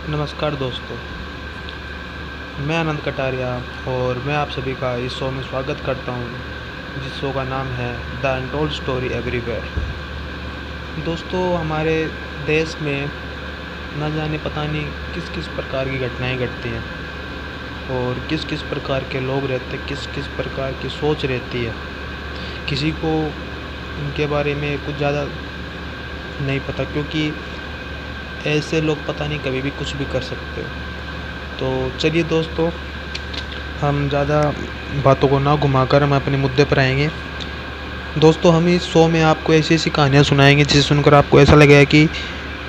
नमस्कार दोस्तों, मैं आनंद कटारिया और मैं आप सभी का इस शो में स्वागत करता हूँ जिस शो का नाम है द अनटोल्ड स्टोरी एवरीवेयर। दोस्तों, हमारे देश में न जाने पता नहीं किस किस प्रकार की घटनाएं घटती हैं और किस किस प्रकार के लोग रहते हैं, किस किस प्रकार की सोच रहती है। किसी को इनके बारे में कुछ ज़्यादा नहीं पता, क्योंकि ऐसे लोग पता नहीं कभी भी कुछ भी कर सकते हो। तो चलिए दोस्तों, हम ज़्यादा बातों को ना घुमाकर हम अपने मुद्दे पर आएंगे। दोस्तों, हम इस शो में आपको ऐसी ऐसी कहानियाँ सुनाएंगे जिसे सुनकर आपको ऐसा लगेगा कि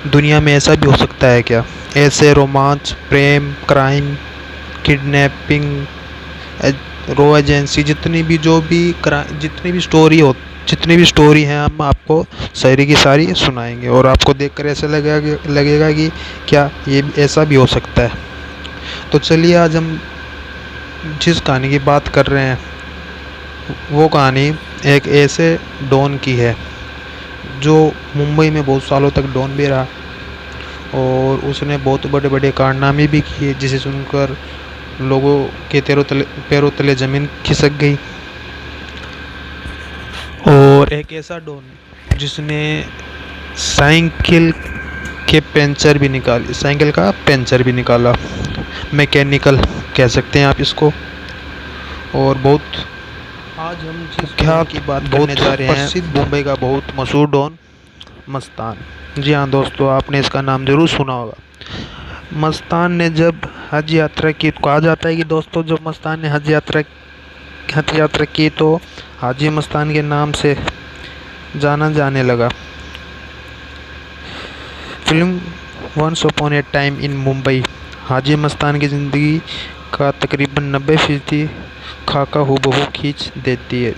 दुनिया में ऐसा भी हो सकता है क्या। ऐसे रोमांच, प्रेम, क्राइम, किडनैपिंग, रो एजेंसी, जितनी भी स्टोरी हैं हम आपको सारी की सारी सुनाएंगे और आपको देखकर ऐसा लगेगा कि क्या ये ऐसा भी हो सकता है। तो चलिए, आज हम जिस कहानी की बात कर रहे हैं वो कहानी एक ऐसे डॉन की है जो मुंबई में बहुत सालों तक डॉन भी रहा और उसने बहुत बड़े बड़े कारनामे भी किए जिसे सुनकर लोगों के पैरों तले ज़मीन खिसक गई। और एक ऐसा डॉन जिसने साइकिल साइकिल का पेंचर भी निकाला, मैकेनिकल कह सकते हैं आप इसको। और बहुत आज हम जिस डॉन की बात करने जा रहे हैं, प्रसिद्ध मुंबई का बहुत मशहूर डॉन मस्तान। जी हाँ दोस्तों, आपने इसका नाम ज़रूर सुना होगा। मस्तान ने जब हज यात्रा की, कहा जाता है कि दोस्तों जब मस्तान ने हज यात्रा की तो हाजी मस्तान के नाम से जाना जाने लगा। Film once upon a time in Mumbai Haji Mastan की ज़िंदगी का तकरीबन 90% खाका हूबहू खींच देती है,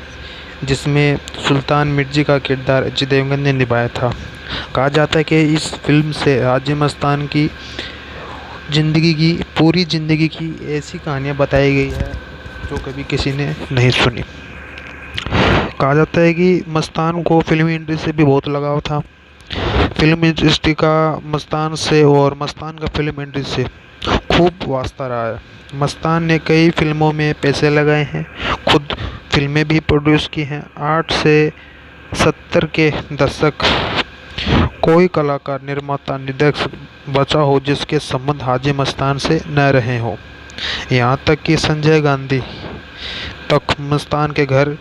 जिसमें सुल्तान मिर्ज़ी का किरदार अजय देवगन ने निभाया था। कहा जाता है कि इस फिल्म से हाजी मस्तान की पूरी ज़िंदगी की ऐसी कहानियाँ बताई गई है जो कभी किसी ने नहीं सुनी। कहा जाता है कि मस्तान को फिल्मी इंडस्ट्री से भी बहुत लगाव था। फिल्म इंडस्ट्री का मस्तान से और मस्तान का फिल्म इंडस्ट्री से खूब वास्ता रहा है। मस्तान ने कई फिल्मों में पैसे लगाए हैं, खुद फिल्में भी प्रोड्यूस की हैं। 8 से 70 के दशक कोई कलाकार, निर्माता, निर्देशक बचा हो जिसके संबंध हाजी मस्तान से न रहे हों। यहाँ तक कि संजय गांधी तक मस्तान के घर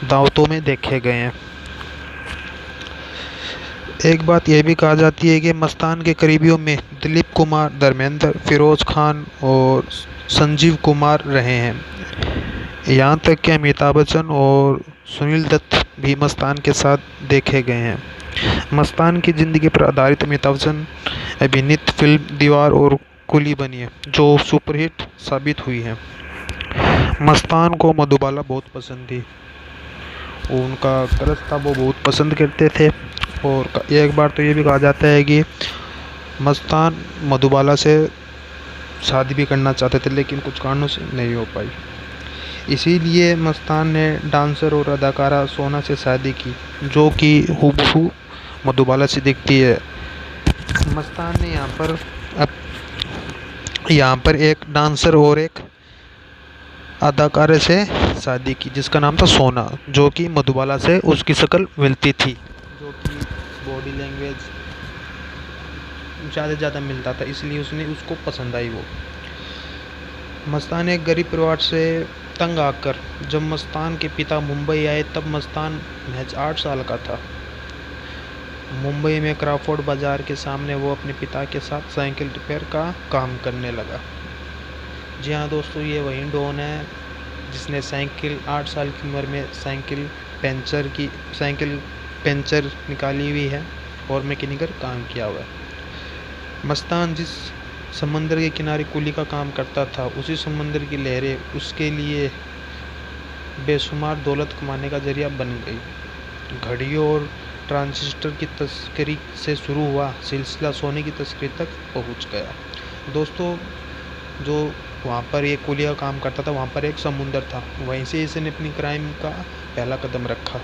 दावतों में देखे गए हैं। एक बात यह भी कहा जाती है कि मस्तान के करीबियों में दिलीप कुमार, धर्मेंद्र, फिरोज खान और संजीव कुमार रहे हैं। यहाँ तक कि अमिताभ बच्चन और सुनील दत्त भी मस्तान के साथ देखे गए हैं। मस्तान की ज़िंदगी पर आधारित अमिताभ बच्चन अभिनीत फिल्म दीवार और कुली बनी है, जो सुपरहिट साबित हुई है। मस्तान को मधुबाला बहुत पसंद थी, उनका क्रश था, वो बहुत पसंद करते थे। और एक बार तो ये भी कहा जाता है कि मस्तान मधुबाला से शादी भी करना चाहते थे, लेकिन कुछ कारणों से नहीं हो पाई। इसीलिए मस्तान ने डांसर और अदाकारा सोना से शादी की, जो कि हूबहू मधुबाला से दिखती है। मस्तान ने यहाँ पर एक डांसर और एक अदाकारा से शादी की जिसका नाम था सोना, जो कि मधुबाला से उसकी शक्ल मिलती थी, जो कि बॉडी लैंग्वेज ज़्यादा मिलता था, इसलिए उसने उसको पसंद आई वो। मस्तान एक गरीब परिवार से तंग आकर जब मस्तान के पिता मुंबई आए तब मस्तान महज 8 साल का था। मुंबई में क्राफोर्ड बाज़ार के सामने वो अपने पिता के साथ साइकिल रिपेयर का काम करने लगा। जी हाँ दोस्तों, ये वही डॉन है जिसने 8 साल की उम्र में साइकिल पेंचर निकाली हुई है और मैकेनिकल काम किया हुआ है। मस्तान जिस समंदर के किनारे कुली का काम करता था, उसी समंदर की लहरें उसके लिए बेशुमार दौलत कमाने का जरिया बन गई। घड़ियों और ट्रांजिस्टर की तस्करी से शुरू हुआ सिलसिला सोने की तस्करी तक पहुंच गया। दोस्तों, जो वहाँ पर एक कुली का काम करता था, वहाँ पर एक समुंदर था, वहीं से इसने अपनी क्राइम का पहला कदम रखा।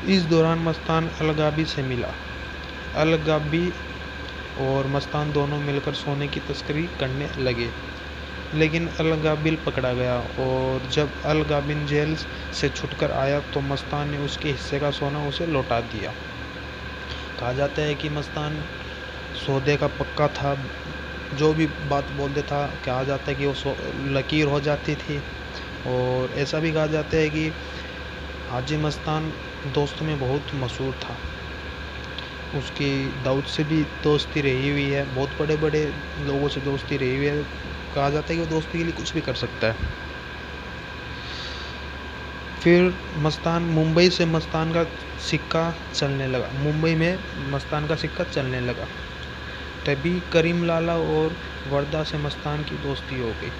इस दौरान मस्तान अलगाबी से मिला। अलगाबी और मस्तान दोनों मिलकर सोने की तस्करी करने लगे। लेकिन अल-गाबिल पकड़ा गया और जब अल-गाबिल जेल से छूटकर आया तो मस्तान ने उसके हिस्से का सोना उसे लौटा दिया। कहा जाता है कि मस्तान सौदे का पक्का था, जो भी बात बोलते था कहा जाता है कि वो लकीर हो जाती थी। और ऐसा भी कहा जाता है कि हाजी मस्तान दोस्तों में बहुत मशहूर था। उसकी दाऊद से भी दोस्ती रही हुई है, बहुत बड़े बड़े लोगों से दोस्ती रही हुई है। कहा जाता है कि वो दोस्ती के लिए कुछ भी कर सकता है। फिर मुंबई से मस्तान का सिक्का चलने लगा, मुंबई में मस्तान का सिक्का चलने लगा। तभी करीम लाला और वर्दा से मस्तान की दोस्ती हो गई।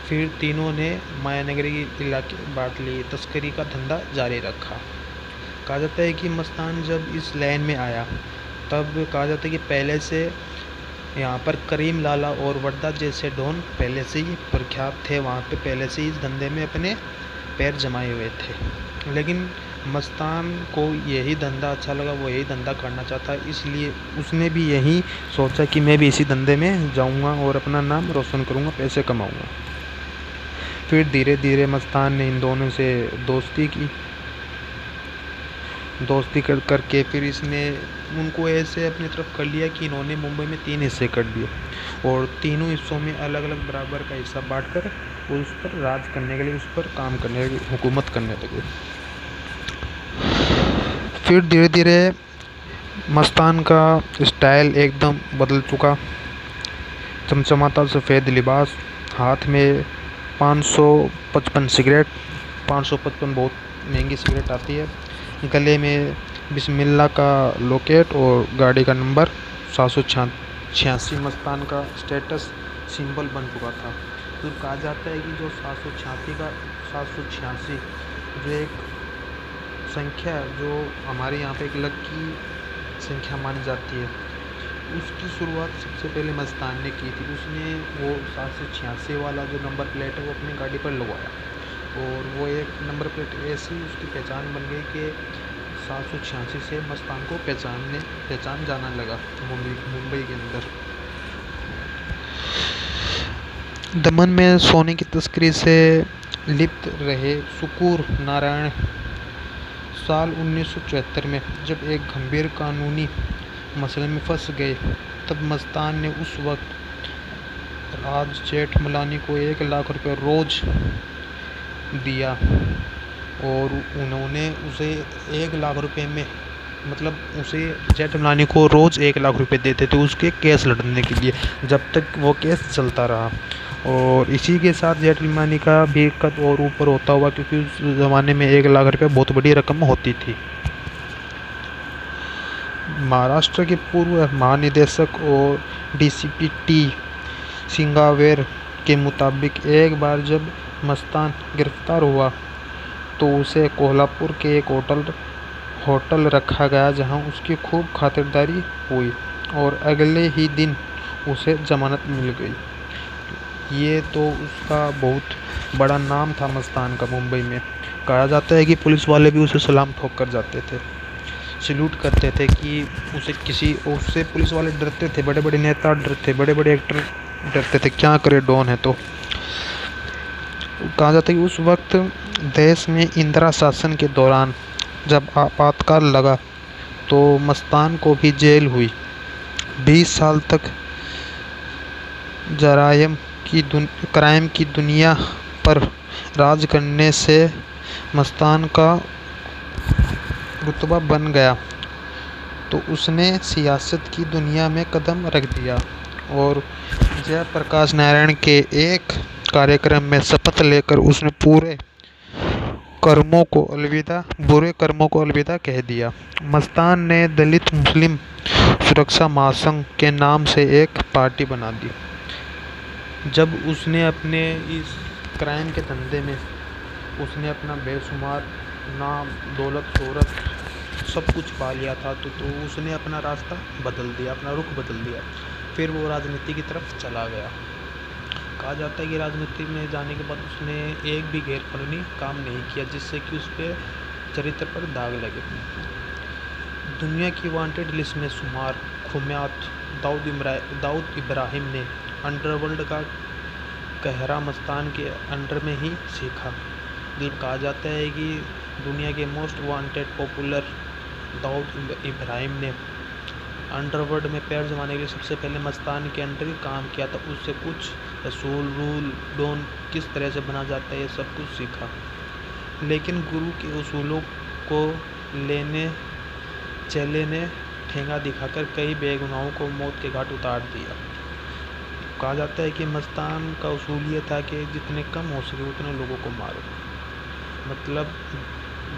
फिर तीनों ने मायानगरी इलाके बांट लिए, तस्करी का धंधा जारी रखा। कहा जाता है कि मस्तान जब इस लाइन में आया तब कहा जाता है कि पहले से यहाँ पर करीम लाला और वर्दा जैसे डॉन पहले से ही प्रख्यात थे, वहाँ पे पहले से ही इस धंधे में अपने पैर जमाए हुए थे। लेकिन मस्तान को यही धंधा अच्छा लगा, वो यही धंधा करना चाहता, इसलिए उसने भी यही सोचा कि मैं भी इसी धंधे में जाऊंगा और अपना नाम रोशन करूंगा, पैसे कमाऊंगा। फिर धीरे धीरे मस्तान ने इन दोनों से दोस्ती करके फिर इसने उनको ऐसे अपनी तरफ कर लिया कि इन्होंने मुंबई में 3 हिस्से कर दिए और तीनों हिस्सों में अलग अलग बराबर का हिस्सा बांटकर उस पर राज करने के लिए, उस पर काम करने लगे, हुकूमत करने लगे। फिर धीरे धीरे मस्तान का स्टाइल एकदम बदल चुका। चमचमाता सफ़ेद लिबास, हाथ में 555 सिगरेट, 555 बहुत महंगी सिगरेट आती है, गले में बिस्मिल्लाह का लॉकेट और गाड़ी का नंबर 786 मस्तान का स्टेटस सिंबल बन चुका था। तो कहा जाता है कि जो 786 जो एक संख्या जो हमारे यहाँ पे एक लकी संख्या मानी जाती है, उसकी शुरुआत सबसे पहले मस्तान ने की थी। उसने वो 786 वाला जो नंबर प्लेट है वो अपनी गाड़ी पर लगवाया और वो एक नंबर प्लेट ऐसी उसकी पहचान बन गई कि 786 से मस्तान को पहचान जाना लगा मुंबई के अंदर। दमन में सोने की तस्करी से लिप्त रहे शुक्र नारायण साल 1974 में जब एक गंभीर कानूनी मसले में फंस गए, तब मस्तान ने उस वक्त राज जेठमलानी को 1 लाख रुपए रोज दिया और उन्होंने उसे 1 लाख रुपए में, मतलब उसे जेठमलानी को रोज़ 1 लाख रुपए देते थे उसके केस लड़ने के लिए, जब तक वो केस चलता रहा। और इसी के साथ जेठमलानी का भी कद और ऊपर होता हुआ, क्योंकि उस ज़माने में 1 लाख रुपए बहुत बड़ी रकम होती थी। महाराष्ट्र के पूर्व महानिदेशक और डीसीपी टी सिंगावेर के मुताबिक एक बार जब मस्तान गिरफ्तार हुआ तो उसे कोल्हापुर के एक होटल रखा गया, जहां उसकी खूब खातिरदारी हुई और अगले ही दिन उसे जमानत मिल गई। ये तो उसका बहुत बड़ा नाम था मस्तान का मुंबई में। कहा जाता है कि पुलिस वाले भी उसे सलाम ठोक कर जाते थे, सल्यूट करते थे कि उससे पुलिस वाले डरते थे, बड़े बड़े नेता डरते थे, बड़े बड़े एक्टर डरते थे, क्या करे डॉन है। तो कहा जाता है कि उस वक्त देश में इंदिरा शासन के दौरान जब आपातकाल लगा तो मस्तान को भी जेल हुई। 20 साल तक क्राइम की दुनिया पर राज करने से मस्तान का रुतबा बन गया तो उसने सियासत की दुनिया में कदम रख दिया और जयप्रकाश नारायण के एक कार्यक्रम में शपथ लेकर उसने बुरे कर्मों को अलविदा कह दिया। मस्तान ने दलित मुस्लिम सुरक्षा महासंघ के नाम से एक पार्टी बना दी। जब उसने अपने इस क्राइम के धंधे में उसने अपना बेशुमार नाम, दौलत, शोहरत सब कुछ पा लिया था, तो उसने अपना रास्ता बदल दिया, अपना रुख बदल दिया। फिर वो राजनीति की तरफ चला गया। कहा जाता है कि राजनीति में जाने के बाद उसने एक भी गैरकानूनी काम नहीं किया जिससे कि उस पर चरित्र पर दाग लगे। दुनिया की वांटेड लिस्ट में शुमार खुम्यात दाऊद इब्राहिम ने अंडरवर्ल्ड का कहरा मस्तान के अंडर में ही सीखा। कहा जाता है कि दुनिया के most wanted popular Dawood Ibrahim ने अंडरवर्ल्ड में पैर जमाने के लिए सबसे पहले मस्तान के अंडर ही काम किया था। उससे कुछ असूल रूल डॉन किस तरह से बना जाता है ये सब कुछ सीखा। लेकिन गुरु के उसूलों को लेने चेले ने ठेंगा दिखाकर कई बेगुनाहों को मौत के घाट उतार दिया। कहा जाता है कि मस्तान का उसूल ये था कि जितने कम हो सके उतने लोगों को मारो, मतलब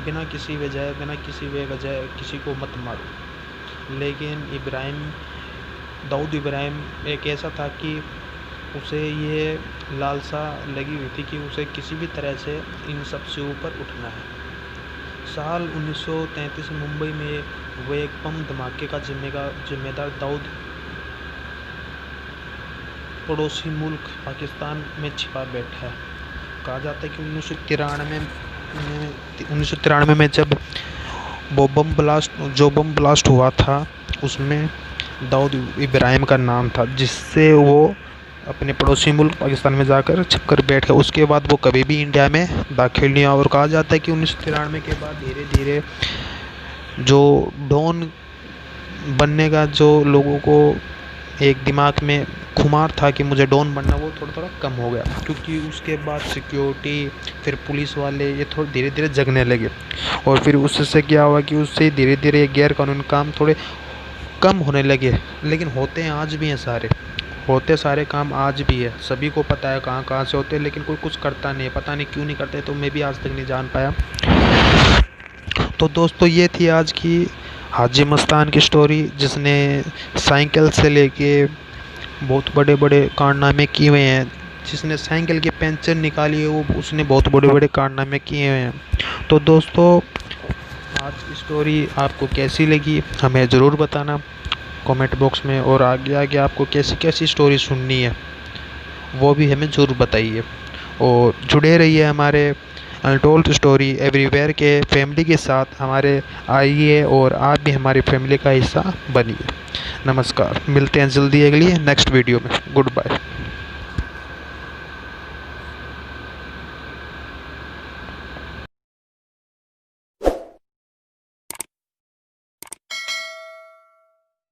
बिना किसी वजह बिना किसी बेवजह किसी को मत मारो। लेकिन दाऊद इब्राहिम एक ऐसा था कि उसे ये लालसा लगी हुई थी कि उसे किसी भी तरह से इन सब से ऊपर उठना है। साल 1933 में मुंबई में वो एक बम धमाके का जिम्मेदार दाऊद पड़ोसी मुल्क पाकिस्तान में छिपा बैठा है। कहा जाता है कि 1993 में जब बम ब्लास्ट हुआ था उसमें दाऊद इब्राहिम का नाम था, जिससे वो अपने पड़ोसी मुल्क पाकिस्तान में जाकर छुपकर बैठ गया। उसके बाद वो कभी भी इंडिया में दाखिल नहीं हुआ। और कहा जाता है कि 1993 के बाद धीरे धीरे जो डॉन बनने का जो लोगों को एक दिमाग में खुमार था कि मुझे डॉन बनना, वो थोड़ा थोड़ा कम हो गया, क्योंकि उसके बाद सिक्योरिटी फिर पुलिस वाले ये थोड़ा धीरे धीरे जगने लगे। और फिर उससे क्या हुआ कि उससे धीरे धीरे गैर कानूनी काम थोड़े कम होने लगे। लेकिन होते हैं आज भी हैं सारे काम आज भी है, सभी को पता है कहाँ कहाँ से होते हैं, लेकिन कोई कुछ करता नहीं है। पता नहीं क्यों नहीं करते, तो मैं भी आज तक नहीं जान पाया। तो दोस्तों ये थी आज की हाजी मस्तान की स्टोरी, जिसने साइकिल से लेके बहुत बड़े बड़े कारनामे किए हुए हैं। जिसने साइकिल की पंचर निकाली है वो उसने बहुत बड़े बड़े कारनामे किए हुए हैं। तो दोस्तों आज की स्टोरी आपको कैसी लगी हमें ज़रूर बताना कमेंट बॉक्स में, और आगे आगे आपको कैसी कैसी स्टोरी सुननी है वो भी हमें ज़रूर बताइए। और जुड़े रहिए हमारे अनटोल्ड स्टोरी एवरीवेयर के फैमिली के साथ हमारे आइए, और आप भी हमारी फैमिली का हिस्सा बनिए। नमस्कार, मिलते हैं जल्दी अगली नेक्स्ट वीडियो में। Good bye.